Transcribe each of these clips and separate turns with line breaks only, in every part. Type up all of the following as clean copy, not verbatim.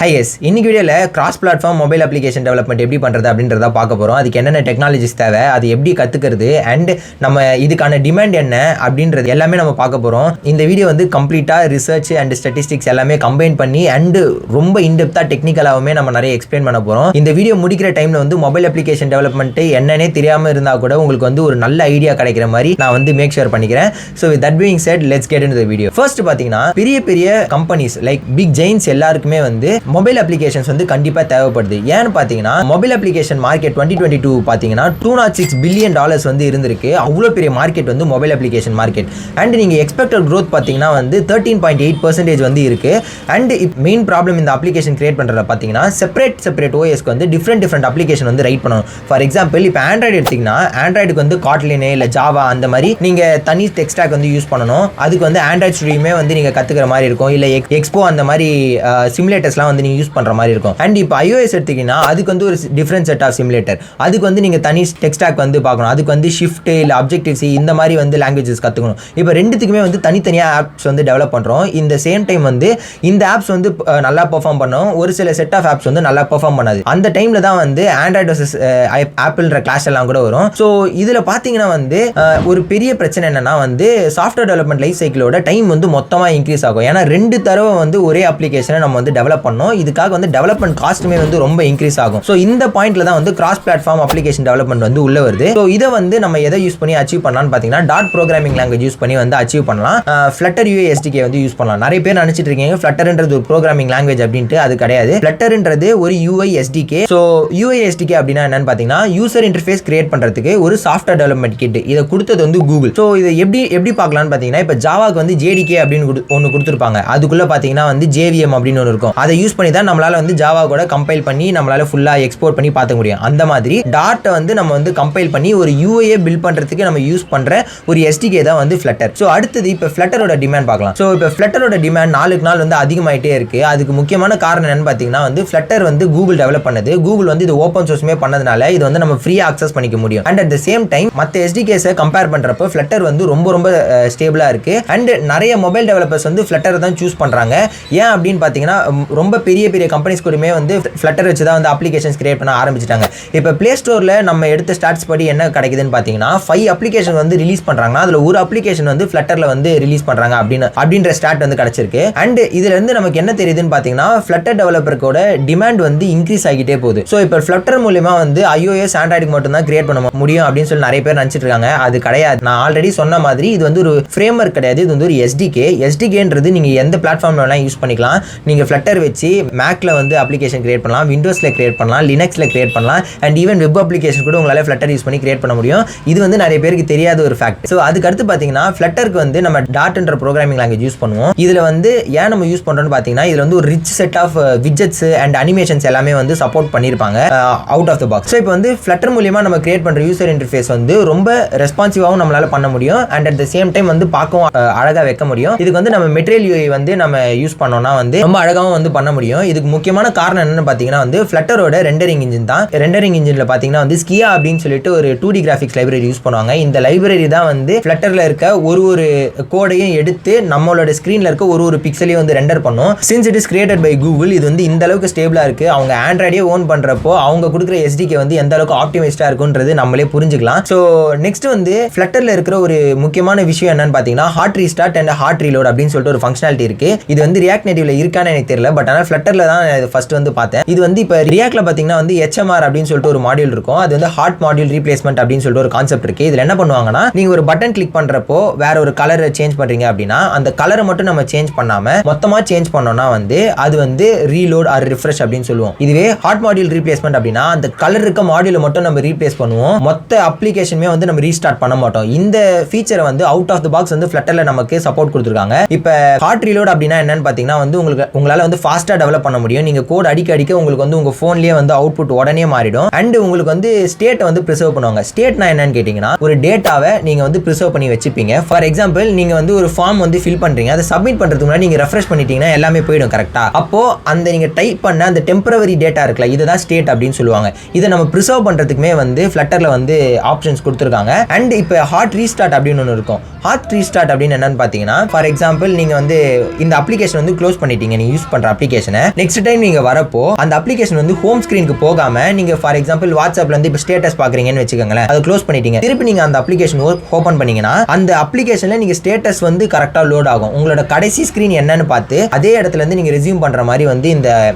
Hi guys, இன்னைக்கு வீடியோல cross platform mobile application development எப்படி பண்றது அப்படின்றத பார்க்க போறோம். அதுக்கு என்னென்ன டெக்னாலஜிஸ் தேவை, அது எப்படி கத்துக்கிறது அண்ட் நம்ம இதுக்கான டிமாண்ட் என்ன அப்படின்றது எல்லாமே நம்ம பார்க்க போறோம். இந்த வீடியோ வந்து கம்ப்ளீட்டா ரிசர்ச் அண்ட் ஸ்டாட்டிஸ்டிக்ஸ் எல்லாமே கம்பைன் பண்ணி அண்ட் ரொம்ப இன்டெப்தா டெக்னிக்கலாவுமே நம்ம நிறைய எக்ஸ்பிளைன் பண்ண போறோம். இந்த வீடியோ முடிக்கிற டைம்ல வந்து மொபைல் அப்ளிகேஷன் டெவலப்மெண்ட் என்னன்னே தெரியாம இருந்தா கூட உங்களுக்கு வந்து ஒரு நல்ல ஐடியா கிடைக்கிற மாதிரி நான் வந்து மேக் ஷூர் பண்ணிக்கிறேன். So with that being set let's get into the video. First பாத்தீங்கன்னா பெரிய பெரிய கம்பெனிஸ் லைக் பிக் ஜெயின்ஸ் எல்லாருக்குமே வந்து மொபைல் அப்ளிகேஷன்ஸ் வந்து கண்டிப்பா தேவைப்படுது. ஏன்னு பாத்தீங்கன்னா மொபைல் அப்ளிகேஷன் மார்க்கெட் 2022 பாத்தீங்கன்னா $206 பில்லியன் வந்து இருந்திருக்கு. அவ்வளவு பெரிய மார்க்கெட் வந்து மொபைல் அப்ளிகேஷன் மார்க்கெட். அண்ட் நீங்க எக்ஸ்பெக்டட் growth பாத்தீங்கன்னா வந்து 13.8% வந்து இருக்கு. அண்ட் மெயின் ப்ராப்ளம் இந்த அப்ளிகேஷன் கிரியேட் பண்றத பாத்தீங்கன்னா செப்பரேட் ஓஎஸ்க்கு வந்து டிஃப்ரெண்ட் அப்ளிகேஷன் வந்து ரைட் பண்ணணும். ஃபார் எக்ஸாம்பிள் இப்போ ஆண்ட்ராய்டு எடுத்தீங்கன்னா ஆண்ட்ராய்டுக்கு வந்து காட்லின் இல்ல ஜாவா அந்த மாதிரி நீங்க தனி டெக் ஸ்டாக் வந்து யூஸ் பண்ணணும். அதுக்கு வந்து ஆண்ட்ராய்டு ஸ்டுடியோமே வந்து நீங்க கத்துக்கிற மாதிரி இருக்கும். இல்ல எக்ஸ்போ அந்த மாதிரி சிமுலேட்டர்ஸ்லாம் வந்து நீங்க யூஸ் பண்ற மாதிரி இருக்கும். அண்ட் இப்போ iOS எடுத்தீங்கன்னா அதுக்கு வந்து ஒரு டிஃப்ரெண்ட் செட் ஆஃப் சிமுலேட்டர். அதுக்கு வந்து நீங்க தனி டெக் ஸ்டாக் வந்து பார்க்கணும். அதுக்கு வந்து ஷிஃப்ட் இல்ல அப்ஜெக்டிவ் சி இந்த மாதிரி வந்து லாங்குவேஜஸ் கத்துக்கணும். இப்போ ரெண்டுத்துக்குமே வந்து தனித்தனியா ஆப்ஸ் வந்து டெவலப் பண்றோம். இந்த சேம் டைம் வந்து இந்த ஆப்ஸ் வந்து நல்லா பெர்ஃபார்ம் பண்ணும். ஒரு சில செட் ஆஃப் ஆப்ஸ் வந்து நல்லா பெர்ஃபார்ம் பண்ணாது. அந்த டைம்ல தான் வந்து ஆண்ட்ராய்டு வர்சஸ் ஆப்பிள்ன்ற கிளாஷ் எல்லாம் கூட வரும். ஸோ இதுல பாத்தீங்கன்னா வந்து ஒரு பெரிய பிரச்சனை என்னன்னா வந்து சாஃப்ட்வேர் டெவலப்மெண்ட் லைஃப் சைக்கிளோட டைம் வந்து மொத்தமா இன்க்ரீஸ் ஆகும். ஏன்னா 2 தடவை வந்து ஒரே அப்ளிகேஷனை நம்ம வந்து டெவலப் பண்ணோம். இதுக்காக வந்து டெவலப்மெண்ட் காஸ்ட்டுமே வந்து ரொம்ப இன்க்ரீஸ் ஆகும். ஸோ இந்த பாயிண்ட்ல தான் வந்து கிராஸ் பிளாட்ஃபார்ம் அப்ளிகேஷன் டெவலப்மெண்ட் வந்து உள்ள வருது. ஸோ இதை வந்து நம்ம எதை யூஸ் பண்ணி அச்சீவ் பண்ணலாம்னு பார்த்தீங்கன்னா டாட் ப்ரோக்ராமிங் லாங்குவேஜ் யூஸ் பண்ணி வந்து அச்சீவ் பண்ணலாம். ஃப்ளட்டர் UI SDK வந்து யூஸ் பண்ணலாம். நிறைய பேர் நினைச்சிட்டு இருக்கீங்க ஃப்ளட்டர்ன்றது ஒரு ப்ரோக்ராமிங் லாங்குவேஜ் அப்படின்ட்டு. அது கிடையாது. ஃப்ளட்டர்ன்றது ஒரு UI SDK. So UI SDK அப்படின்னா என்னன்னு பார்த்தீங்கன்னா யூசர் இன்டர்ஃபேஸ் கிரியேட் பண்றதுக்கு ஒரு சாஃப்ட்வேர் டெவலப்மெண்ட் கிட். இதை கொடுத்தது வந்து கூகுள். ஸோ இதை எப்படி பார்க்கலாம்னு பார்த்தீங்கன்னா இப்போ ஜாவாக்கு வந்து JDK அப்படின்னு ஒன்று கொடுத்துருப்பாங்க. அதுக்குள்ள பார்த்தீங்கன்னா வந்து JVM அப்படின்னு ஒன்று இருக்கும். அதை யூஸ் பண்ணி தான் நம்மளால வந்து ஜாவா கூட கம்பைல் பண்ணி நம்மளால ஃபுல்லா எக்ஸ்போர்ட் பண்ணி பார்க்க முடியும். அந்த மாதிரி டாட்டை வந்து நம்ம வந்து கம்பைல் பண்ணி ஒரு UIயை பில்ட் பண்றதுக்கு நம்ம யூஸ் பண்ற ஒரு SDK தான் வந்து ஃப்ளட்டர். ஸோ அடுத்தது இப்போ ஃப்ளட்டரோட டிமாண்ட் பார்க்கலாம். ஸோ இப்போ ஃப்ளட்டரோட டிமாண்ட் நாளுக்கு நாள் வந்து அதிகமாயிட்டே இருக்கு. அதுக்கு முக்கியமான காரணம் என்னன்னு பார்த்தீங்கன்னா வந்து ஃப்ளட்டர் வந்து கூகுள் டெவலப் பண்ணது. கூகுள் வந்து இது ஓப்பன் சோர்ஸ்மே பண்ணதுனால இது வந்து நம்ம ஃப்ரீயா அக்சஸ் பண்ணிக்க முடியும். And at the same time மற்ற SDKஸை கம்பேர் பண்றப்போ ஃப்ளட்டர் வந்து ரொம்ப ஸ்டேபிளா இருக்கு. அண்ட் நிறைய மொபைல் டெவலப்பர்ஸ் வந்து ஃப்ளட்டர் தான் சூஸ் பண்றாங்க. ஏன் அப்படின்னு பார்த்தீங்கன்னா ரொம்ப பெரிய கம்பெனிஸ் கூடமே வந்து ஃப்ளட்டர் வச்சு தான் வந்து அப்ளிகேஷன்ஸ் கிரியேட் பண்ண ஆரம்பிச்சிட்டாங்க. இப்போ பிளே ஸ்டோர்ல நம்ம எடுத்த ஸ்டாட்ஸ் படி என்ன கிடைக்குதுன்னு பார்த்தீங்கன்னா 5 அப்ளிகேஷன் வந்து ரிலீஸ் பண்றாங்கன்னா அதுல ஒரு அப்ளிகேஷன் வந்து ஃப்ளட்டர்ல வந்து ரிலீஸ் பண்றாங்க அப்படின்ற ஸ்டாட் வந்து கிடைச்சிருக்கு. அண்ட் இதுல இருந்து நமக்கு என்ன தெரியுதுன்னு பார்த்தீங்கன்னா ஃப்ளட்டர் டெவலப்பரோட டிமாண்ட் வந்து இன்க்ரீஸ் ஆகிட்டே போகுது. ஸோ இப்போ ஃப்ளட்டர் மூலமா வந்து iOS ஆண்ட்ராய்டுக்கு மட்டும் தான் கிரியேட் பண்ண முடியும் அப்படின்னு சொல்லி நிறைய பேர் நினைச்சிட்டு இருக்காங்க. அது கிடையாது. நான் ஆல்ரெடி சொன்ன மாதிரி இது வந்து ஒரு ஃப்ரேம் ஒர்க் கிடையாது. இது வந்து ஒரு SDKன்றது நீங்க எந்த பிளாட்ஃபார்ம்ல வேணா யூஸ் பண்ணிக்கலாம். நீங்க ஃப்ளட்டர் வச்சு மேக்ல வந்து அப்ளிகேஷன் கிரியேட் பண்ணலாம், விண்டோஸ்ல கிரியேட் பண்ணலாம், லினக்ஸ்ல கிரியேட் பண்ணலாம், அண்ட் ஈவன் வெப் அப்ளிகேஷன் கூட உங்களால ஃப்ளட்டர் யூஸ் பண்ணி கிரியேட் பண்ண முடியும். இது வந்து நிறைய பேருக்கு தெரியாத ஒரு ஃபேக்ட். ஸோ அதுக்கு அடுத்து பாத்தீங்கன்னா ஃப்ளட்டருக்கு வந்து நம்ம டாட்ன்ற ப்ரோக்ராமிங் லாங்குவேஜ் யூஸ் பண்ணுவோம். இதுல வந்து ஏன் நம்ம யூஸ் பண்றோம்னு பாத்தீங்கன்னா இதுல வந்து ஒரு rich set of widgets and animations எல்லாமே வந்து சப்போர்ட் பண்ணிருப்பாங்க out of the box. So இப்போ வந்து ஃப்ளட்டர் மூலமா நம்ம கிரியேட் பண்ற யூசர் இன்டர்ஃபேஸ் வந்து ரொம்ப ரெஸ்பான்சிவாகவும் நம்மளால பண்ண முடியும். And at the same time வந்து பார்க்கவும் அழகா வைக்க முடியும். இதுக்கு வந்து நம்ம மெட்டீரியல் UI வந்து நம்ம யூஸ் பண்ணோம்னா வந்து ரொம்ப அழகாவும் வந்து பண்ண முடியும். இதுக்கு முக்கியமான காரணம் என்னன்னு பாத்தீங்கன்னா வந்து ஃப்ளட்டரோட ரெண்டரிங் இன்ஜின் தான். ரெண்டரிங் இன்ஜின்ல பாத்தீங்கன்னா வந்து ஸ்கியா அப்படின்னு சொல்லிட்டு ஒரு 2D கிராஃபிக்ஸ் லைப்ரரி யூஸ் பண்ணுவாங்க. இந்த லைப்ரரி தான் வந்து ஃப்ளட்டர்ல இருக்க ஒரு கோடையும் எடுத்து நம்மளோட ஸ்கிரீன்ல இருக்க ஒரு பிக்சலையும் வந்து ரெண்டர் பண்ணும். Since it is created by Google, இது வந்து இந்த அளவுக்கு ஸ்டேபிளா இருக்கு. அவங்க ஆண்ட்ராய்டே ஓன் பண்றப்போ அவங்க கொடுக்குற SDK வந்து எந்த அளவுக்கு ஆப்டிமைஸ்டா இருக்குன்றது நம்மளே புரிஞ்சுக்கலாம். ஸோ நெக்ஸ்ட் வந்து ஃப்ளட்டர்ல இருக்கிற ஒரு முக்கியமான விஷயம் என்னன்னு பாத்தீங்கன்னா hot restart and hot reload அப்படின்னு சொல்லிட்டு ஒரு ஃபங்க்ஷனாலிட்டி இருக்கு. இது வந்து ரியாக்ட் நேட்டிவ்ல இருக்கான்னு எனக்கு தெரியல. பட் ஆனால் ஃப்ளட்டர்ல தான் ஃபர்ஸ்ட் வந்து பார்த்தேன். இது வந்து இப்போ ரியாக்ட்ல பாத்தீங்கன்னா வந்து HMR அப்படின்னு சொல்லிட்டு ஒரு மாடியூல் இருக்கும். அது வந்து ஹாட் மாடியூல் ரீப்ளேஸ்மெண்ட் அப்படின்னு சொல்லிட்டு ஒரு கான்செப்ட் இருக்கு. இதுல என்ன பண்ணுவாங்கன்னா நீங்க ஒரு பட்டன் கிளிக் பண்றப்போ வேற ஒரு கலரை சேஞ்ச் பண்றீங்க அப்படின்னா அந்த கலரை மட்டும் நம்ம சேஞ்ச் பண்ணாம மொத்தமா சேஞ்ச் பண்ணோம்னா வந்து அது வந்து ரீலோட் ஆர் ரிஃப்ரெஷ் அப்படின்னு சொல்லுவோம். இதுவே ஹாட் மாடியூல் ரீப்ளேஸ்மெண்ட் அப்படின்னா அந்த கலர் இருக்க மாடியூலை மட்டும் நம்ம ரீப்ளேஸ் பண்ணுவோம். மொத்த அப்ளிகேஷனுமே வந்து நம்ம ரீஸ்டார்ட் பண்ண மாட்டோம். இந்த ஃபீச்சரை வந்து அவுட் ஆஃப் தி பாக்ஸ் வந்து ஃப்ளட்டர்ல நமக்கு சப்போர்ட் கொடுத்துருக்காங்க. இப்போ ஹாட் ரீலோட் அப்படின்னா என்னன்னு பாத்தீங்கன்னா வந்து உங்களால வந்து ஃபாஸ்டா டெவலப் பண்ண முடியும். நீங்க கோட் அடிக்க உங்களுக்கு வந்து உங்க போன்லயே வந்து அவுட்புட் உடனே மாறிடும். அண்ட் உங்களுக்கு வந்து ஸ்டேட்டை வந்து ப்ரிசர்வ் பண்ணுவாங்க. ஸ்டேட்னா என்னன்னு கேட்டீங்கன்னா ஒரு டேட்டாவை நீங்க வந்து ப்ரிசர்வ் பண்ணி வச்சுப்பீங்க. ஃபார் எக்ஸாம்பிள் நீங்க வந்து ஒரு ஃபார்ம் வந்து ஃபில் பண்றீங்க. அதை சப்மிட் பண்றதுக்கு முன்னாடி நீங்க ரெஃப்ரெஷ் பண்ணிட்டீங்கன்னா எல்லாமே போயிடும் கரெக்டா. அப்போ அந்த நீங்க டைப் பண்ண அந்த டெம்பரவரி டேட்டா இருக்குல்ல, இதுதான் ஸ்டேட் அப்படின்னு சொல்லுவாங்க. இதை நம்ம ப்ரிசர்வ் பண்றதுக்குமே வந்து ஃப்ளட்டர்ல வந்து ஆப்ஷன்ஸ் கொடுத்துருக்காங்க. அண்ட் இப்போ ஹாட் ரீஸ்டார்ட் அப்படின்னு ஒன்று இருக்கும். ஹாட் ரீஸ்டார்ட் அப்படின்னு என்னன்னு பாத்தீங்கன்னா ஃபார் எக்ஸாம்பிள் நீங்க வந்து இந்த அப்ளிகேஷன் வந்து க்ளோஸ் பண்ணிட்டீங்க நீங்க யூஸ் பண்ற அப்ளிகேஷன். அப்ளிகேஷனை. நெக்ஸ்ட் டைம் நீங்க வரப்போ அந்த அப்ளிகேஷன் வந்து ஹோம் ஸ்கிரீனுக்கு போகாம நீங்க ஃபார் எக்ஸாம்பிள் வாட்ஸ்அப்ல வந்து இப்போ ஸ்டேட்டஸ் பாக்குறீங்கன்னு வச்சுக்கோங்களேன், அதை க்ளோஸ் பண்ணிட்டீங்க, திருப்பி நீங்க அந்த அப்ளிகேஷன் ஓபன் பண்ணீங்கன்னா அந்த அப்ளிகேஷன்ல நீங்க ஸ்டேட்டஸ் வந்து கரெக்டா லோட் ஆகும். உங்களோட கடைசி ஸ்கிரீன் என்னன்னு பார்த்து அதே இடத்துல இருந்து நீங்க ரெஸ்யூம் பண்ற மாதிரி வந்து இந்த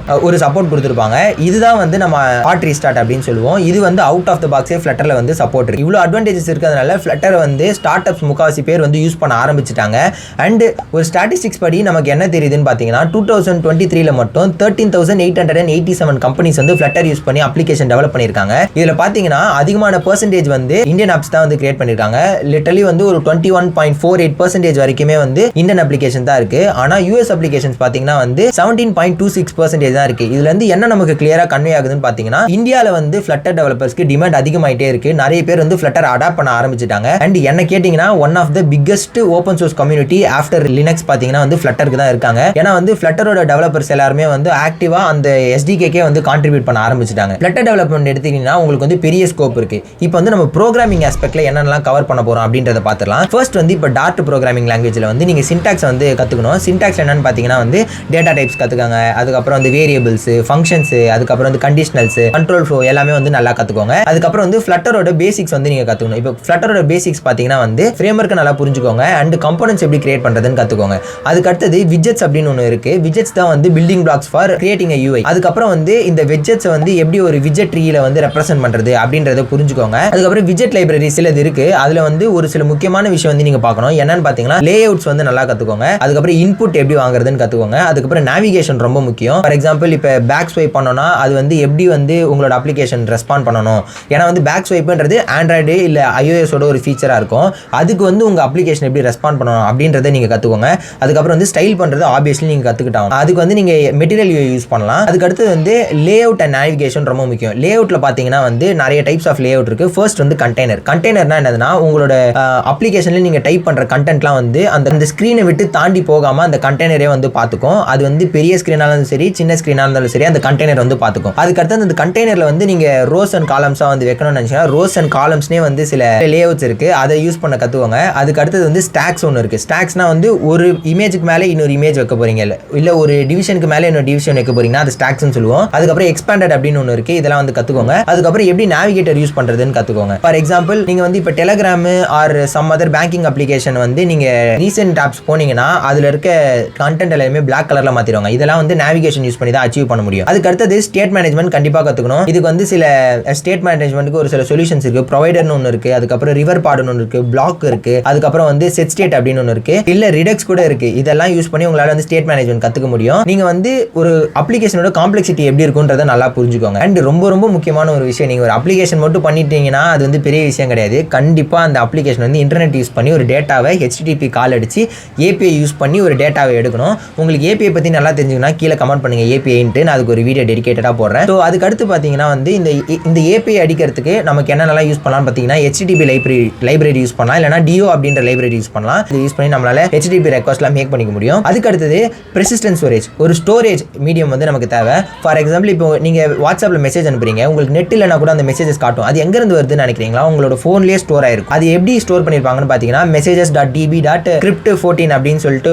ஒரு சப்போர்ட் கொடுத்துருப்பாங்க. இதுதான் வந்து நம்ம ஹாட் ரீஸ்டார்ட் அப்படின்னு சொல்லுவோம். இது வந்து அவுட் ஆஃப் த பாக்ஸே ஃப்ளட்டர்ல வந்து சப்போர்ட் இருக்கு. இவ்வளவு அட்வான்டேஜஸ் இருக்கிறதுனால ஃப்ளட்டர் வந்து ஸ்டார்ட் அப்ஸ் முக்காவாசி பேர் வந்து யூஸ் பண்ண ஆரம்பிச்சிட்டாங்க. அண்ட் ஒரு ஸ்டாட்டிஸ்டிக்ஸ் படி நமக்கு என்ன தெரியுதுன்னு பாத்தீங்கன்னா 2023ல மட்டும் 13,887 கம்பெனிஸ் வந்து ஃப்ளட்டர் யூஸ் பண்ணி அப்ளிகேஷன் டெவலப் பண்ணிருக்காங்க. இதுல பாத்தீங்கன்னா அதிகமான பெர்சன்டேஜ் வந்து இந்தியன் ஆப்ஸ் தான் வந்து கிரியேட் பண்ணிருக்காங்க. லிட்டரலி வந்து ஒரு 21.48% வரைக்குமே வந்து இந்தியன் அப்ளிகேஷன் தான் இருக்கு. ஆனா யூஎஸ் அப்ளிகேஷன்ஸ் பாத்தீங்கன்னா வந்து 17.26% தான் இருக்கு. இதுல இருந்து என்ன நமக்கு கிளியரா கன்வே ஆகுதுன்னு பாத்தீங்கன்னா இந்தியால வந்து ஃப்ளட்டர் டெவலப்பர்ஸ்க்கு டிமாண்ட் அதிகமாயிட்டே இருக்கு. நிறைய பேர் வந்து ஃப்ளட்டர் அடாப்ட் பண்ண ஆரம்பிச்சிட்டாங்க. அண்ட் என்ன கேட்டீங்கன்னா one of the biggest open source community after Linux பாத்தீங்கன்னா வந்து ஃப்ளட்டருக்கு தான் இருக்காங்க. ஏன்னா வந்து ஃப்ளட்டரோட டெவலப்பர்ஸ் எல்லாருமே வந்து ஆக்டிவா அந்த எஸ்டிகேக்கே வந்து கான்ட்ரிபியூட் பண்ண ஆரம்பிச்சிட்டாங்க. ஃப்ளட்டர் டெவலப்மெண்ட் எடுத்தீங்கன்னா உங்களுக்கு வந்து பெரிய ஸ்கோப் இருக்கு. இப்போ வந்து நம்ம ப்ரோக்ராமிங் ஆஸ்பெக்ட்ல என்னென்னலாம் கவர் பண்ண போறோம் அப்படின்றத பார்த்துடலாம். ஃபர்ஸ்ட் வந்து இப்போ டார்ட் ப்ரோக்ராமிங் லாங்குவேஜ்ல வந்து நீங்க சின்டாக்ஸ் வந்து கத்துக்கணும். சின்டாக்ஸ் என்னன்னு பாத்தீங்கன்னா வந்து டேட்டா டைப்ஸ் கத்துக்கங்க, அதுக்கப்புறம் வந்து வேரியபிள்ஸ், ஃபங்க்ஷன்ஸ், அதுக்கப்புறம் வந்து கண்டிஷனல்ஸ், கண்ட்ரோல் ஃப்ளோ எல்லாமே வந்து நல்லா கத்துக்கோங்க. அதுக்கப்புறம் வந்து ஃப்ளட்டரோட பேசிக்ஸ் வந்து நீங்க கத்துக்கணும். இப்போ ஃப்ளட்டரோட பேசிக்ஸ் பாத்தீங்கன்னா வந்து ஃப்ரேம்வொர்க் நல்லா புரிஞ்சுக்கோங்க அண்ட் கம்போனன்ட்ஸ் எப்படி கிரியேட் பண்றதுன்னு கத்துக்கோங்க. அதுக்கு அடுத்தது விஜெட்ஸ் அப்படின்னு ஒன்று இருக்கு. விஜெட்ஸ் தான் வந்து building blocks for creating a UI. அதுக்கப்புறம் வந்து இந்த விஜெட்ஸ் வந்து எப்படி ஒரு விஜெட் ட்ரீல வந்து ரெப்ரசென்ட் பண்றது அப்படின்றத புரிஞ்சுக்கோங்க. அதுக்கப்புறம் விஜெட் லைப்ரரி சிலது இருக்கு. அதுல வந்து ஒரு சில முக்கியமான விஷயம் வந்து நீங்க பார்க்கணும். என்னன்னு பாத்தீங்கன்னா லேஅவுட்ஸ் வந்து நல்லா கத்துக்கோங்க. அதுக்கப்புறம் இன்புட் எப்படி வாங்குறதுன்னு கத்துக்கோங்க. அதுக்கப்புறம் நேவிகேஷன் ரொம்ப முக்கியம். ஃபார் எக்ஸாம்பிள் இப்போ பேக் ஸ்வைப் பண்ணோம்னா அது வந்து எப்படி வந்து உங்களோட அப்ளிகேஷன் ரெஸ்பாண்ட் பண்ணணும். ஏன்னா வந்து பேக் ஸ்வைப்ன்றது ஆண்ட்ராய்டு இல்ல iOS-ஓட ஒரு ஃபீச்சரா இருக்கும். அதுக்கு வந்து உங்க அப்ளிகேஷன் எப்படி ரெஸ்பாண்ட் பண்ணணும் அப்படின்றத நீங்க கத்துக்கோங்க. அதுக்கப்புறம் வந்து ஸ்டைல் பண்றது ஆப்வியஸ்லி நீங்க கத்துக்கிட்டாங்க. அதுக்கு வந்து நீங்க மெட்டீரியல் யூஸ் பண்ணலாம். அதுக்கு அடுத்து வந்து லேஅவுட் அண்ட் நேவிகேஷன் ரொம்ப முக்கியம். லேஅவுட்ல பாத்தீங்கன்னா வந்து நிறைய டைப்ஸ் ஆஃப் லேஅவுட் இருக்கு. ஃபர்ஸ்ட் வந்து கண்டெய்னர். கண்டெய்னர்னா என்னதுன்னா உங்களோட அப்ளிகேஷன்ல நீங்க டைப் பண்ற கண்டென்ட்லாம் வந்து அந்த ஸ்கிரீனை விட்டு தாண்டி போகாம அந்த கண்டெய்னரே வந்து பாத்துக்கும். அது வந்து பெரிய ஸ்கிரீனா இருந்தாலும் சரி சின்ன ஸ்கிரீனா இருந்தாலும் சரி அந்த கண்டெய்னர் வந்து பாத்துக்கும். அதுக்கு அடுத்து அந்த கண்டெய்னர்ல வந்து நீங்க ரோஸ் அண்ட் காலம்ஸா வந்து வைக்கணும்னு நினைச்சீங்கன்னா ரோஸ் அண்ட் காலம்ஸ்னே வந்து சில லேஅவுட்ஸ் இருக்கு. அதை யூஸ் பண்ண கத்துக்கோங்க. அதுக்கு அடுத்தது வந்து ஸ்டாக்ஸ் ஒன்று இருக்கு. ஸ்டாக்ஸ்னா வந்து ஒரு இமேஜுக்கு மேலே இன்னொரு இமேஜ் வைக்க போறீங்க இல்ல ஒரு டிவிஷனுக்கு மேலே இன்னொரு டிவிஷன் வைக்க போறீங்கன்னா அது ஸ்டாக்ஸ்னு சொல்லுவோம். அதுக்கப்புறம் எக்ஸ்பாண்டட் அப்படின்னு ஒன்று இருக்கு. இதெல்லாம் வந்து கத்துக்கோங்க. அதுக்கப்புறம் எப்படி நேவிகேட்டர் யூஸ் பண்றதுன்னு கத்துக்கோங்க. ஃபார் எக்ஸாம்பிள் நீங்க வந்து இப்போ Telegram or some other banking application வந்து நீங்க ரீசென்ட் ஆப்ஸ் போனீங்கன்னா அதுல இருக்க கண்டென்ட் எல்லாமே பிளாக் கலர்ல மாத்திடுவாங்க. இதெல்லாம் வந்து நேவிகேஷன் யூஸ் பண்ணி தான் அச்சீவ் பண்ண முடியும். அதுக்கு அடுத்தது ஸ்டேட் மேனேஜ்மெண்ட் கண்டிப்பா கத்துக்கணும். இதுக்கு வந்து சில ஸ்டேட் மேனேஜ்மெண்ட்டுக்கு ஒரு சில சொல்யூஷன்ஸ் இருக்கு. ப்ரொவைடர்னு ஒன்று இருக்கு. அதுக்கப்புறம் ரிவர் பாடுன்னு ஒன்று இருக்கு. பிளாக் இருக்கு. அதுக்கப்புறம் வந்து செட் ஸ்டேட் அப்படின்னு ஒன்று இருக்கு. இல்ல ரிடக்ஸ் கூட இருக்கு. இதெல்லாம் யூஸ் பண்ணி உங்களால வந்து ஸ்டேட் மேனேஜ்மெண்ட் கத்துக்க முடியும். நீங்க வந்து ஒரு அப்ளிகேஷனோட காம்ப்ளெக்சிட்டி எப்படி இருக்குன்றத நல்லா புரிஞ்சுக்கோங்க. அண்ட் ரொம்ப ரொம்ப முக்கியமான ஒரு விஷயம், நீங்க ஒரு அப்ளிகேஷன் மட்டும் பண்ணிட்டீங்கன்னா அது வந்து பெரிய விஷயம் கிடையாது. கண்டிப்பா அந்த அப்ளிகேஷன் வந்து இன்டர்நெட் யூஸ் பண்ணி ஒரு டேட்டாவை HTTP கால் அடிச்சு API யூஸ் பண்ணி ஒரு டேட்டாவை எடுக்கணும். உங்களுக்கு API பத்தி நல்லா தெரிஞ்சுக்கணும்னா கீழே கமெண்ட் பண்ணுங்க API-ன்ட்டு. நான் அதுக்கு ஒரு வீடியோ டெடிகேட்டடா போடுறேன். ஸோ அதுக்கு அடுத்து பாத்தீங்கன்னா வந்து இந்த API அடிக்கிறதுக்கு நமக்கு என்னென்னலாம் யூஸ் பண்ணலாம் பாத்தீங்கன்னா HTTP லைப்ரரி யூஸ் பண்ணலாம். இல்லைனா DO அப்படின்ற லைப்ரரி யூஸ் பண்ணலாம். இது யூஸ் பண்ணி நம்மளால HTTP ரெக்வஸ்ட்லாம் மேக் பண்ணிக்க முடியும். அதுக்கு அடுத்தது பெர்சிஸ்டன்ட் ஸ்டோரேஜ். ஒரு ஸ்டோரேஜ் மீடியம் வந்து நமக்கு தேவை. ஃபார் எக்ஸாம்பிள் இப்போ நீங்க வாட்ஸ்அப்ல மெசேஜ் அனுப்புறீங்க, உங்களுக்கு நெட் இல்லைனா கூட அந்த மெசேஜஸ் காட்டும். அது எங்க இருந்து வருதுன்னு நினைக்கிறீங்களா? உங்களோட போன்லயே ஸ்டோர் ஆயிருக்கும். அது எப்படி ஸ்டோர் பண்ணிருப்பாங்கன்னு பாத்தீங்கன்னா messages.db.crypt14 அப்படின்னு சொல்லிட்டு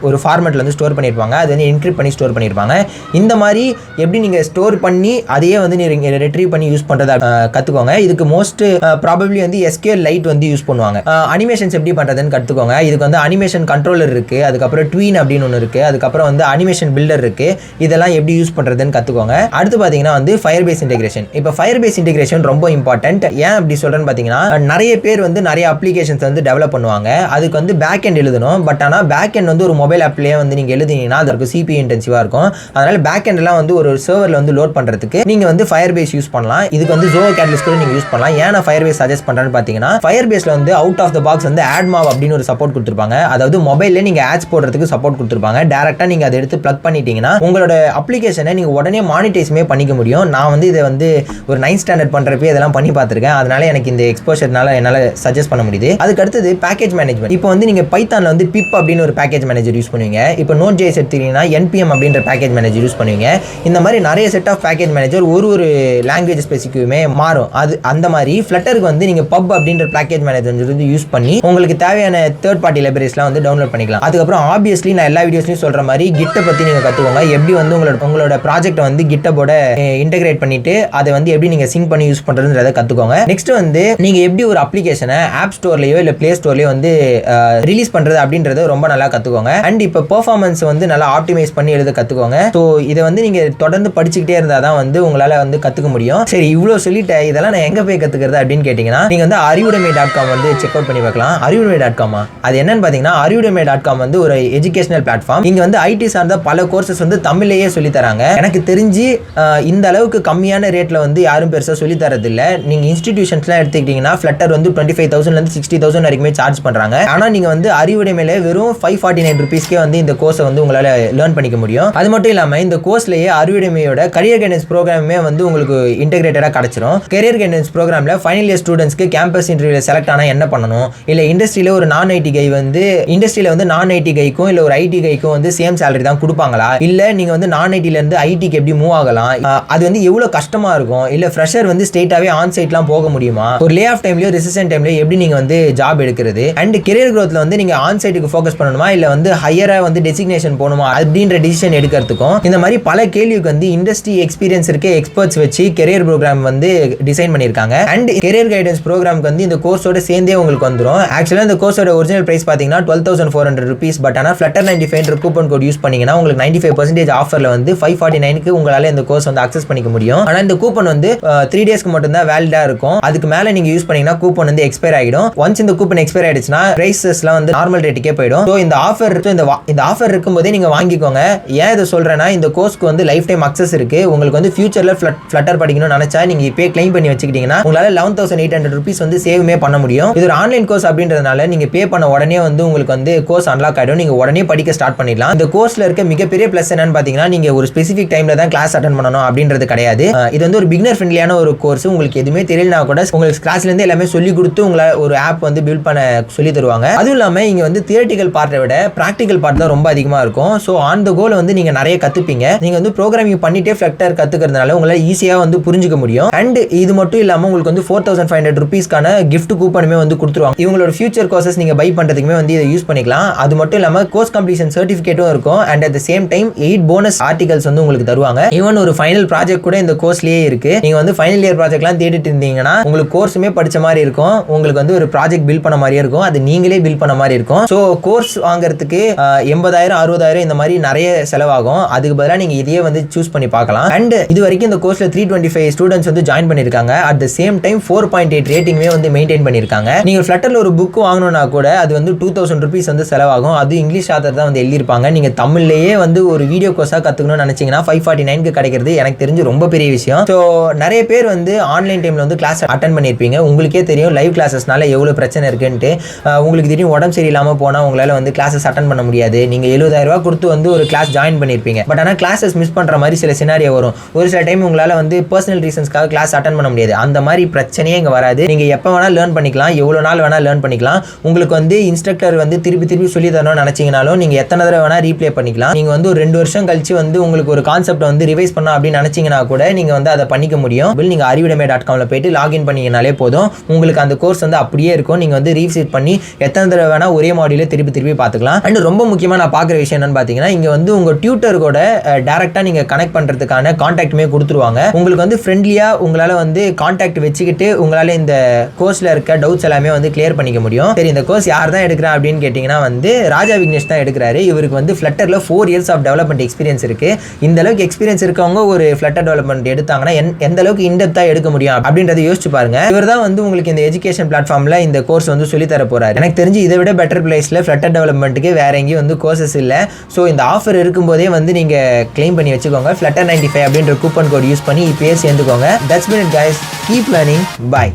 ஒரு ஃபார்மேட்ல வந்து ஸ்டோர் பண்ணிருப்பாங்க. அது வந்து என்கிரிப்ட் பண்ணி ஸ்டோர் பண்ணிருப்பாங்க. இந்த மாதிரி எப்படி நீங்க ஸ்டோர் பண்ணி அதையே வந்து நீங்க ரிட்ரீவ் பண்ணி யூஸ் பண்றத கத்துக்கோங்க. இதுக்கு மோஸ்ட் ப்ராபபிலி வந்து SQLite வந்து யூஸ் பண்ணுவாங்க. அனிமேஷன்ஸ் எப்படி பண்றதுன்னு கத்துக்கோங்க. இதுக்கு வந்து அனிமேஷன் கண்ட்ரோலர் இருக்கு. அதுக்கப்புறம் ட்வீன் அப்படின்னு ஒன்று இருக்கு. அதுக்கப்புறம் வந்து அனிமேஷன் பில்டர் இருக்கு. இதெல்லாம் எப்படி யூஸ் பண்றதுன்னு கத்துக்கோங்க. அடுத்து பாத்தீங்கன்னா வந்து ஃபயர்பேஸ் இன்டெகிரேஷன். இப்போ ஃபயர்பேஸ் இன்டெகிரேஷன் ரொம்ப இம்பார்ட்டன்ட். ஏன் அப்படி சொல்றேன்னு பாத்தீங்கன்னா நிறைய பேர் வந்து நிறைய அப்ளிகேஷன்ஸ் வந்து டெவலப் பண்ணுவாங்க. அதுக்கு வந்து பேக் எண்ட் எழுதணும். பட் ஆனால் பேக் எண்ட் வந்து ஒரு மொபைல் ஆப்லேயே வந்து நீங்க எழுதினீங்கன்னா அதற்கு CPU இன்டென்சிவா இருக்கும். அதனால பேக் எண்ட் எல்லாம் வந்து ஒரு சர்வர்ல வந்து லோட் பண்றதுக்கு நீங்க வந்து ஃபயர்பேஸ் யூஸ் பண்ணலாம். இதுக்கு வந்து Zoho Catalyst கூட நீங்க யூஸ் பண்ணலாம். ஏன் நான் ஃபயர்பேஸ் சஜஸ்ட் பண்றேன்னு பாத்தீங்கன்னா ஃபயர்பேஸ்ல வந்து அவுட் ஆஃப் த பாக்ஸ் வந்து AdMob அப்படின்னு ஒரு சப்போர்ட் கொடுத்திருப்பாங்க. அதாவது மொபைல்ல நீங்க ஆட்ஸ் போடுறதுக்கு சப்போர்ட் கொடுத்திருப்பாங்க. டைரக்டா நீங்க அதை எடுத்து பிளக் பண்ணிட்டீங்கன்னா உங்களோட அப்ளிகேஷனை நீங்க உடனே மானிட்டைஸ்மே பண்ணிக்க முடியும். நான் வந்து இதை வந்து ஒரு 9th ஸ்டாண்டர்ட் பண்றப்ப இதெல்லாம் பண்ணி பார்த்திருக்கேன். அதனால எனக்கு இந்த எக்ஸ்போஷர்னால என்னால சஜஸ்ட் பண்ண முடியுது. அதுக்கு அடுத்தது பேக்கேஜ் மேனேஜ்மெண்ட். இப்போ வந்து நீங்க பைத்தான்ல வந்து பிப் அப்படின்னு ஒரு பேக்கேஜ் மேனேஜர் யூஸ் பண்ணுவீங்க. இப்போ Node.js எடுத்தீங்கன்னா NPM அப்படின்ற பேக்கேஜ் மேனேஜர் யூஸ் பண்ணுவீங்க. இந்த மாதிரி நிறைய செட் ஆஃப் பேக்கேஜ் மேனேஜர் ஒரு லாங்குவேஜ் ஸ்பெசிஃபிக்குமே மாறும். அது அந்த மாதிரி ஃப்ளட்டருக்கு வந்து நீங்க பப் அப்படின்ற பேக்கேஜ் மேனேஜர் வந்து யூஸ் பண்ணி உங்களுக்கு தேவையான தேர்ட் பார்ட்டி லைப்ரரிஸ்லாம் வந்து டவுன்லோட் பண்ணிக்கலாம். அதுக்கப்புறம் ஆப்வியஸ்லி நான் எல்லா வீடியோஸ்லயும் சொல்ற மாதிரி கிட்ட பத்தி நீங்க கற்றுக்கோங்க. எப்படி வந்து உங்களோட ப்ராஜெக்ட்டை வந்து கிட்டபோட இன்டெகிரேட் பண்ணிட்டு அதை வந்து எப்படி நீங்கள் சிங்க் பண்ணி யூஸ் பண்ணுறதுன்றதை கற்றுக்கோங்க. நெக்ஸ்ட் வந்து நீங்கள் எப்படி ஒரு அப்ளிகேஷனை ஆப் ஸ்டோர்லேயோ இல்லை ப்ளே ஸ்டோர்லேயோ வந்து ரிலீஸ் பண்ணுறது அப்படின்றத ரொம்ப நல்லா கற்றுக்கோங்க. அண்ட் இப்போ பெர்ஃபார்மன்ஸ் வந்து நல்லா ஆப்டிமைஸ் பண்ணி எழுத கற்றுக்கோங்க. ஸோ இதை வந்து நீங்கள் தொடர்ந்து படிச்சுக்கிட்டே இருந்தால் தான் வந்து உங்களால் வந்து கற்றுக்க முடியும். சரி, இவ்வளோ சொல்லிட்டேன், இதெல்லாம் நான் எங்கே போய் கற்றுக்கிறது அப்படின்னு கேட்டிங்கன்னா, நீங்கள் வந்து ariudemy.com வந்து செக் அவுட் பண்ணி பார்க்கலாம். ariudemy.com அது என்னன்னு பார்த்தீங்கன்னா, ariudemy.com வந்து ஒரு எஜுகேஷனல் பிளாட்ஃபார்ம். இங்கே வந்து ஐடி சார்ந்த பல கோர்சஸ் வந்து தமிழ்லேயே சொல்லி தராங்க. எனக்கு தெரிஞ்சு இந்த அளவுக்கு கம்மியான ரேட்டில் வந்து யாரும் பெருசாக சொல்லி தரதில்லை. நீங்கள் இன்ஸ்டிடியூஷன்ஸ்லாம் எடுத்துக்கிட்டிங்கன்னா ஃப்ளட்டர் வந்து 25,000 60,000 வரைக்குமே சார்ஜ் பண்ணுறாங்க. ஆனால் நீங்கள் வந்து ariudemy வெறும் 549 rupeesக்கே வந்து இந்த கோர்ஸை வந்து உங்களால் லேர்ன் பண்ணிக்க முடியும். அது மட்டும் இல்லாமல் இந்த கோர்ஸ்லேயே ariudemyயோட கரியர் கைடன்ஸ் ப்ரோக்ராமே வந்து உங்களுக்கு இன்டெகிரேட்டடாக கிடச்சிரும். கரியர் கைடன்ஸ் ப்ரோக்ராமில் ஃபைனல் இயர் ஸ்டூடெண்ட்ஸ்க்கு கேம்பஸ் இன்டர்வியூவில் செலக்ட் ஆனால் என்ன பண்ணணும், இல்லை இண்டஸ்ட்ரியில் ஒரு நான் ஐடி கை வந்து நான் ஐடி கைக்கும் இல்லை ஒரு ஐடி கைக்கும் வந்து சேம் சேலரி தான் கொடுப்பாங்களா, இல்லை நீங்கள் வந்து நான் ஐடியிலேருந்து ஐடிக்கு எப்படி மூவ் ஆகலாம், அது வந்து எவ்வளோ கஷ்டமாக இருக்கும், இல்லை ஃப்ரெஷர் வந்து ஸ்ட்ரெயிட்டாகவே ஆன் சைட்லாம் போக முடியுமா, ஒரு லே ஆஃப் டைம்லையோ ரெசிஸ்டன்ட் டைம்லையோ எப்படி நீங்கள் வந்து ஜாப் எடுக்கிறது, அண்ட் கெரியர் க்ரோத்தில் வந்து நீங்கள் ஆன் சைட்டுக்கு ஃபோக்கஸ் பண்ணணுமா இல்லை வந்து ஹையராக வந்து டெசிக்னேஷன் போகணுமா அப்படின்ற டிசிஷன் எடுக்கிறதுக்கும் இந்த மாதிரி பல கேள்விக்கு வந்து இண்டஸ்ட்ரி எக்ஸ்பீரியன்ஸ் இருக்க எக்ஸ்பர்ட்ஸ் வச்சு கெரியர் ப்ரோக்ராம் வந்து டிசைன் பண்ணியிருக்காங்க. அண்ட் கெரியர் கைடன்ஸ் ப்ரோக்ராமுக்கு வந்து இந்த கோர்ஸோட சேர்ந்தே உங்களுக்கு வந்துடும். ஆக்சுவலாக இந்த கோர்ஸோட ஒரிஜினல் பிரைஸ் பார்த்தீங்கன்னா 12,400 rupees. பட் ஆனால் Flutter 95 கூப்பன் கோட் யூஸ் பண்ணீங்கன்னா உங்களுக்கு 95% ஆஃபரில் வந்து 549க்கு உங்களால் இந்த கோர்ஸ் வந்து அக்சஸ் பண்ணிக்க முடியும். ஆனால் இந்த கூப்பன் வந்து 3 டேஸ்க்கு மட்டும் தான் வேலிடா இருக்கும். அதுக்கு மேலே நீங்கள் யூஸ் பண்ணீங்கன்னா கூப்பன் வந்து எக்ஸ்பயர் ஆகிடும். ஒன்ஸ் இந்த கூப்பன் எக்ஸ்பயர் ஆயிடுச்சுன்னா பிரைசஸ்லாம் வந்து நார்மல் ரேட்டுக்கே போயிடும். ஸோ இந்த ஆஃபர் இருக்கும்போதே நீங்கள் வாங்கிக்கோங்க. ஏன் இதை சொல்கிறேன்னா, இந்த கோர்ஸ்க்கு வந்து லைஃப் டைம் அக்சஸ் இருக்குது. உங்களுக்கு வந்து ஃபியூச்சரில் Flutter படிக்கணும்னு நினச்சா நீங்கள் இப்போ கிளைம் பண்ணி வச்சுக்கிட்டீங்கன்னா உங்களால் 11,800 rupees வந்து சேவுமே பண்ண முடியும். இது ஒரு ஆன்லைன் கோர்ஸ் அப்படின்றதுனால நீங்கள் பே பண்ண உடனே வந்து உங்களுக்கு வந்து கோர்ஸ் அன்லாக் ஆகிடும். நீங்கள் உடனே படிக்க ஸ்டார்ட் பண்ணிடலாம். இந்த கோர்ஸில் இருக்க மிகப்பெரிய ப்ளஸ் என்னன்னு பார்த்தீங்கன்னா, நீங்கள் ஒரு ஸ்பெசிஃபிக் டைமில் தான் கிளாஸ் அட்டன் பண்ணணும் அப்படின்றது கிடையாது. இது வந்து ஒரு பிகினர் ஃப்ரெண்ட்லியான ஒரு கோர்ஸ். உங்களுக்கு எதுவுமே தெரியலனா கூட உங்களுக்கு கிளாஸ்லேருந்து எல்லாமே சொல்லி கொடுத்து உங்களை ஒரு ஆப் வந்து பில்ட் பண்ண சொல்லி தருவாங்க. அதுவும் இல்லாமல் இங்கே வந்து தியரட்டிக்கல் பார்ட்டை விட ப்ராக்டிக்கல் பார்ட் தான் ரொம்ப அதிகமாக இருக்கும். ஸோ ஆன் த கோல் வந்து நீங்கள் நிறைய கற்றுப்பீங்க. நீங்கள் வந்து ப்ரோக்ராமிங் பண்ணிட்டே Flutter கற்றுக்கிறதுனால உங்களால் ஈஸியாக வந்து புரிஞ்சுக்க முடியும். அண்ட் இது மட்டும் இல்லாமல் உங்களுக்கு வந்து 4,500 rupeesக்கான கிஃப்ட் கூப்பனுமே வந்து கொடுத்துருவாங்க. இவங்களோட ஃபியூச்சர் கோர்சஸ் நீங்கள் பை பண்ணுறதுக்குமே வந்து இதை யூஸ் பண்ணிக்கலாம். அது மட்டும் இல்லாமல் கோர்ஸ் கம்ப்ளீஷன் சர்டிஃபிகேட்டும் இருக்கும். And at the same time 8 bonus articles வந்து உங்களுக்கு தருவாங்க. ஈவன் ஒரு ஃபைனல் ப்ராஜெக்ட் கூட இந்த கோர்ஸ்லேயே இருக்கு. நீங்கள் வந்து ஃபைனல் இயர் ப்ராஜெக்ட்லாம் தேடிட்டு இருந்தீங்கன்னா உங்களுக்கு கோர்ஸுமே படிச்ச மாதிரி இருக்கும். உங்களுக்கு வந்து ஒரு ப்ராஜெக்ட் பில்ட் பண்ண மாதிரியே இருக்கும். அது நீங்களே பில்ட் பண்ண மாதிரி இருக்கும். ஸோ கோர்ஸ் வாங்குறதுக்கு 80,000 60,000 இந்த மாதிரி நிறைய செலவாகும். அதுக்கு பதிலாக நீங்கள் இதையே வந்து சூஸ் பண்ணி பார்க்கலாம். அண்ட் இது வரைக்கும் இந்த கோர்ஸ்ல 325 ஸ்டூடெண்ட்ஸ் வந்து ஜாயின் பண்ணிருக்காங்க. அட் த சேம் டைம் 4.8 ரேட்டிங்மே வந்து மெயின்டைன் பண்ணிருக்காங்க. நீங்க Flutterல ஒரு புக் வாங்கணும்னா கூட அது வந்து 2,000 rupees வந்து செலவாகும். அது இங்கிலீஷ் ஆத்தர் தான் வந்து எழுதியிருப்பாங்க. நீங்க தமிழ்லயே வந்து ஒரு வீடியோ கோர்ஸா கத்துக்கணும்னு நினைச்சீங்கன்னா 549க்கு கிடைக்கிறது எனக்கு தெரிஞ்சு ரொம்ப பெரிய விஷயம். ஸோ நிறைய பேர் வந்து ஆன்லைன் டைம்ல வந்து கிளாஸ் அட்டன் பண்ணியிருப்பீங்க. உங்களுக்கே தெரியும் லைவ் கிளாஸஸ்னால எவ்வளவு பிரச்சனை இருக்குன்ட்டு. உங்களுக்கு திடீர்னு உடம்பு சரியில்லாம போனா உங்களால வந்து கிளாஸஸ் அட்டன் பண்ண முடியாது. நீங்க 70,000 ரூபாய் கொடுத்து வந்து ஒரு கிளாஸ் ஜாயின் பண்ணியிருப்பீங்க. பட் ஆனால் கிளாஸஸ் மிஸ் பண்ற மாதிரி சில சினாரியோ வரும். ஒரு சில டைம் உங்களால வந்து பர்சனல் ரீசன்ஸ்க்காக கிளாஸ் அட்டன் பண்ண முடியாது. அந்த மாதிரி பிரச்சனையே இங்க வராது. நீங்க எப்போ வேணா லேர்ன் பண்ணிக்கலாம், எவ்வளவு நாள் வேணா லேர்ன் பண்ணிக்கலாம். உங்களுக்கு வந்து இன்ஸ்ட்ரக்டர் வந்து திருப்பி சொல்லி தரணும்னு நினைச்சீங்கனாலும் நீங்க எத்தனை தடவை வேணா ரீப்ளே பண்ணிக்கலாம். நீங்க வந்து ஒரு 2 வருஷம் கழிச்சு வந்து உங்களுக்கு ஒரு கான்செப்ட் வந்து ரிவைஸ் பண்ணணும் அப்படின்னு நினைச்சீங்கன்னா கூட நீங்க வந்து அதை பண்ணிக்க முடியும். நீங்க ariudemy.comல போயிட்டு லாகின் பண்ணீங்கனாலே போதும். உங்களுக்கு அந்த கோர்ஸ் வந்து அப்படியே இருக்கும். நீங்க வந்து ரீவிசிட் பண்ணி எத்தனை தடவை வேணா ஒரே மாடியூல திருப்பி பார்த்துக்கலாம். அண்ட் ரொம்ப முக்கியமா நான் பார்க்குற விஷயம் என்னன்னு பார்த்தீங்கன்னா, இங்க வந்து உங்க டியூட்டர் கூட டைரக்டா நீங்க கனெக்ட் பண்றதுக்கான கான்டாக்ட்மே கொடுத்துருவாங்க. உங்களுக்கு வந்து ஃப்ரெண்ட்லியா உங்களால வந்து கான்டாக்ட் வச்சுக்கிட்டு உங்களால இந்த கோர்ஸ்ல இருக்க டவுட்ஸ் எல்லாமே வந்து கிளியர் பண்ணிக்க முடியும். சரி, இந்த கோர்ஸ் யார் தான் எடுக்கிறா அப்படின்னு கேட்டீங்கன்னா வந்து ராஜா விக்னேஷ் தான் எடுக்கிறாரு. இவருக்கு வந்து Flutterல 4 years ஆஃப் டெவலப்மெண்ட் எக்ஸ்பீரியன்ஸ் இருக்கு. இந்த அளவுக்கு எக்ஸ்பீரியன்ஸ் இருக்கவங்க ஒரு Flutter டெவலப்மெண்ட் எடுத்தாங்கன்னா எந்த அளவுக்கு இன்டெப்தா எடுக்க முடியும் அப்படின்றத யோசிச்சு பாருங்க. இவர் தான் வந்து உங்களுக்கு இந்த எஜுகேஷன் பிளாட்ஃபார்ம்ல இந்த கோர்ஸ் வந்து சொல்லி தர போறாரு. எனக்கு தெரிஞ்சு இதை விட பெட்டர் பிளேஸ்ல Flutter டெவலப்மெண்ட்டுக்கு வேற எங்கேயும் வந்து கோர்சஸ் இல்ல. ஸோ இந்த ஆஃபர் இருக்கும்போதே வந்து நீங்க கிளைம் பண்ணி வச்சுக்கோங்க. Flutter 95 அப்படின்ற கூப்பன் கோட் யூஸ் பண்ணி இப்பயே சேர்ந்துக்கோங்க. That's been it guys. Keep learning. Bye.